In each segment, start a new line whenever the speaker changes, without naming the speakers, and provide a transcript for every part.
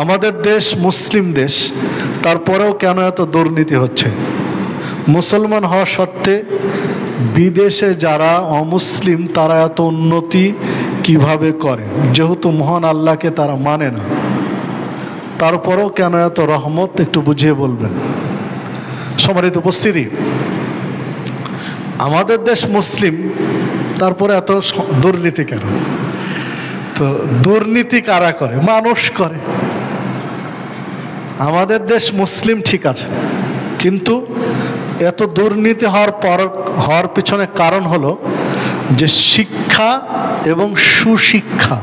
আমাদের দেশ মুসলিম দেশ, তারপরেও কেন এত দুর্নীতি হচ্ছে? মুসলমান হওয়া সত্ত্বে বিদেশে যারা অমুসলিম তারা এত উন্নতি কিভাবে করে? যেহেতু মহান আল্লাহকে তারা মানে না, তারপরেও কেন এত রহমত? একটু বুঝিয়ে বলবেন। সম্মানিত উপস্থিতি, আমাদের দেশ মুসলিম, তারপরে এত দুর্নীতি কেন? তো দুর্নীতি কারা করে? মানুষ করে। আমাদের দেশ মুসলিম ঠিক আছে, কিন্তু এত দুর্নীতি হওয়ার পিছনে কারণ হলো যে শিক্ষা এবং সুশিক্ষা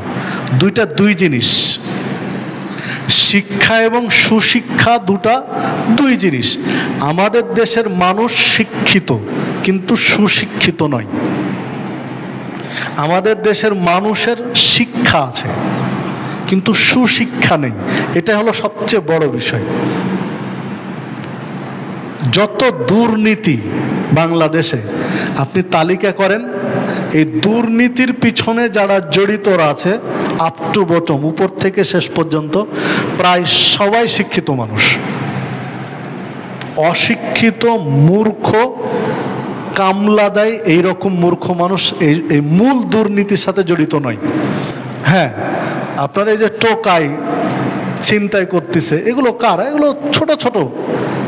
দুই জিনিস। শিক্ষা এবং সুশিক্ষা দুই জিনিস। আমাদের দেশের মানুষ শিক্ষিত কিন্তু সুশিক্ষিত নয়। আমাদের দেশের মানুষের শিক্ষা আছে কিন্তু সুশিক্ষা নেই। এটা হলো সবচেয়ে বড় বিষয়। যত দুর্নীতি বাংলাদেশে আপনি তালিকা করেন, এই দুর্নীতির পিছনে যারা জড়িত আছে আপ টু বটম, উপর থেকে শেষ পর্যন্ত প্রায় সবাই শিক্ষিত মানুষ। অশিক্ষিত, মূর্খ, কামলা দেয় এইরকম মূর্খ মানুষ এই মূল দুর্নীতির সাথে জড়িত নয়। হ্যাঁ, আপনারা এই যে টোকাই ছিনতাই করতেছে, এগুলো কারা? এগুলো ছোট ছোট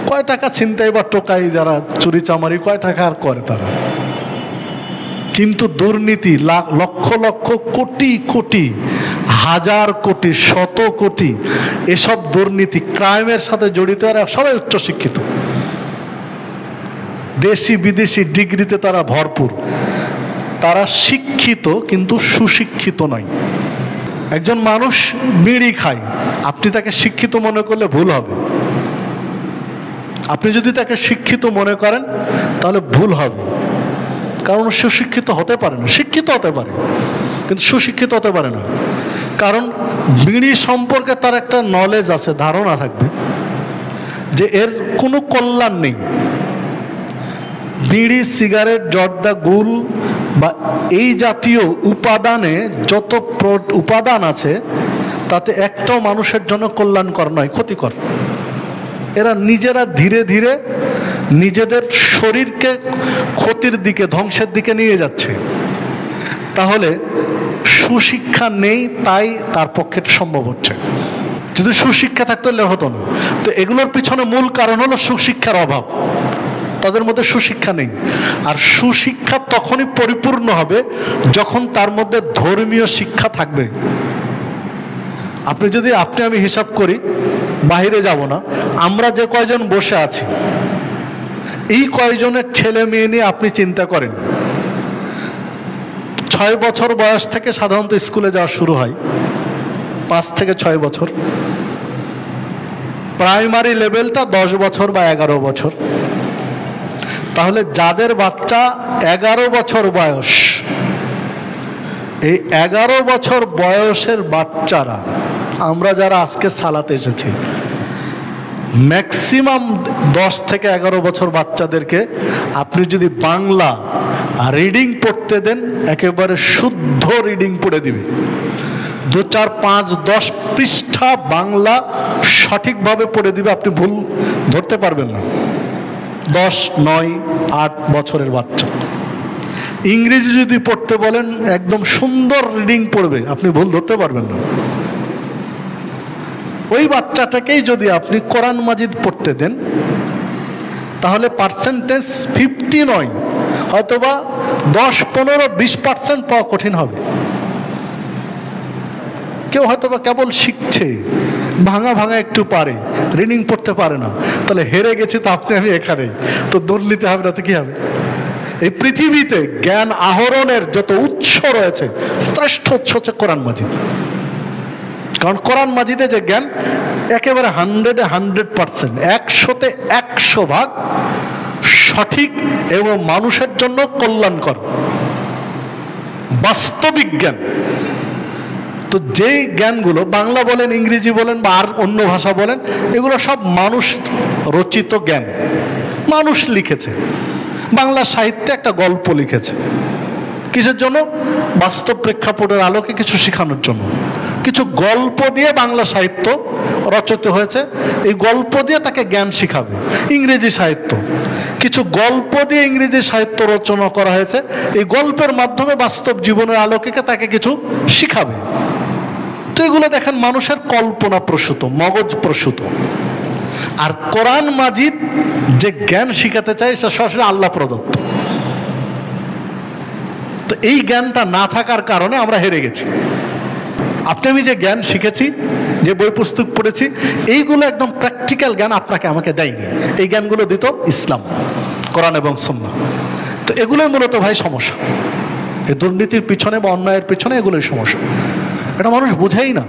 কয় টাকা ছিনতাই বা টোকাই যারা চুরি চামারি কয় টাকা আর করে তারা। কিন্তু দুর্নীতি লক্ষ লক্ষ কোটি কোটি, হাজার কোটি, শত কোটি, এসব দুর্নীতি ক্রাইমের সাথে জড়িত। আর সবাই উচ্চশিক্ষিত, দেশি বিদেশি ডিগ্রিতে তারা ভরপুর। তারা শিক্ষিত কিন্তু সুশিক্ষিত নয়। একজন মানুষ বিড়ি খায়, আপনি তাকে শিক্ষিত মনে করলে ভুল হবে। আপনি যদি তাকে শিক্ষিত মনে করেন তাহলে ভুল হবে, কারণ সুশিক্ষিত হতে পারে না। শিক্ষিত হতে পারে কিন্তু সুশিক্ষিত হতে পারে না, কারণ বিড়ি সম্পর্কে তার একটা নলেজ আছে, ধারণা থাকবে যে এর কোনো কল্যাণ নেই। বিড়ি, সিগারেট, জর্দা, গুল বা এই জাতীয় উপাদানে যত উপাদান আছে তাতে একটাও মানুষের জন্য কল্যাণকর নয়, ক্ষতিকর। এরা নিজেরা ধীরে ধীরে নিজেদের শরীরকে ক্ষতির দিকে, ধ্বংসের দিকে নিয়ে যাচ্ছে। তাহলে সুশিক্ষা নেই, তাই তার পক্ষে সম্ভব হচ্ছে। যদি সুশিক্ষা থাকতো হতো না। তো এগুলোর পিছনে মূল কারণ হলো সুশিক্ষার অভাব। তাদের মধ্যে সুশিক্ষা নেই। আর সুশিক্ষা তখনই পরিপূর্ণ হবে যখন তার মধ্যে ধর্মীয় শিক্ষা থাকবে। আপনি আমি হিসাব করি, বাহিরে যাব না, আমরা যে কয়জন বসে আছি, এই কয়জনের ছেলে মেয়ে নিয়ে আপনি চিন্তা করেন। 6 বছর বয়স থেকে সাধারণত স্কুলে যাওয়া শুরু হয়, 5 থেকে 6 বছর। প্রাইমারি লেভেলটা 10 বছর বা 11 বছর। তাহলে যাদের বাচ্চা 11 বছর বয়স, এই 11 বছর বয়সের বাচ্চারা, আমরা যারা আজকে সালাতে এসেছি, ম্যাক্সিমাম 10 থেকে 11 বছর বাচ্চাদেরকে আপনি যদি বাংলা রিডিং পড়তে দেন, একেবারে শুদ্ধ রিডিং পড়ে দিবে। 2, 4, 5, 10 পৃষ্ঠা বাংলা সঠিকভাবে পড়ে দিবে, আপনি ভুল ধরতে পারবেন না। 10, 9, 8 বছরের বাচ্চা। ইংরেজি যদি পড়তে বলেন, একদম সুন্দর রিডিং পড়বে, আপনি ভুল ধরতে পারবেন না। ওই বাচ্চাটাকেই যদি আপনি কোরআন মাজিদ পড়তে দেন, তাহলে পার্সেন্টেজ 50 নয়, হয়তোবা 10, 15, 20% পাওয়া কঠিন হবে। কেউ হয়তোবা কেবল শিখছে, ভাঙা ভাঙা একটু পারে, রিডিং পড়তে পারে না, তাহলে হেরে গেছে। তো আপনি আমি এখানে, তো দুর্নীতি হবে না তো কি হবে? এই পৃথিবীতে জ্ঞান আহরণের যত উৎস রয়েছে, শ্রেষ্ঠ উৎস হচ্ছে কোরআন মাজিদ। কারণ কোরআন মাজিদে যে জ্ঞান একেবারে 100% 100তে 100 ভাগ সঠিক এবং মানুষের জন্য কল্যাণকর, বাস্তবিক জ্ঞান। তো যেই জ্ঞানগুলো বাংলা বলেন, ইংরেজি বলেন বা আর অন্য ভাষা বলেন, এগুলো সব মানুষ রচিত জ্ঞান, মানুষ লিখেছে। বাংলা সাহিত্যে একটা গল্প লিখেছে, কিসের জন্য? বাস্তব প্রেক্ষাপটের আলোকে কিছু শেখানোর জন্য। কিছু গল্প দিয়ে বাংলা সাহিত্য রচিত হয়েছে, এই গল্প দিয়ে তাকে জ্ঞান শিখাবে। ইংরেজি সাহিত্য, কিছু গল্প দিয়ে ইংরেজি সাহিত্য রচনা করা হয়েছে, এই গল্পের মাধ্যমে বাস্তব জীবনের আলোকে তাকে কিছু শিখাবে। তো এগুলো দেখেন মানুষের কল্পনা প্রসূত, মগজ প্রসূত। আর কোরআন মাজিদ যে জ্ঞান শিখাতে চায় সেটা সরাসরি আল্লাহ প্রদত্ত। তো এই জ্ঞানটা না থাকার কারণে আমরা হেরে গেছি। আপনি আমি যে জ্ঞান শিখেছি, যে বই পুস্তক পড়েছি, এইগুলো একদম প্র্যাকটিক্যাল জ্ঞান আপনাকে আমাকে দেয়নি। এই জ্ঞানগুলো দিত ইসলাম, কোরআন এবং সুন্নাহ। তো এগুলোই মূলত ভাই সমস্যা। এই দুর্নীতির পিছনে বা অন্যায়ের পিছনে এগুলোই সমস্যা। এটা মানুষ বোঝেই না।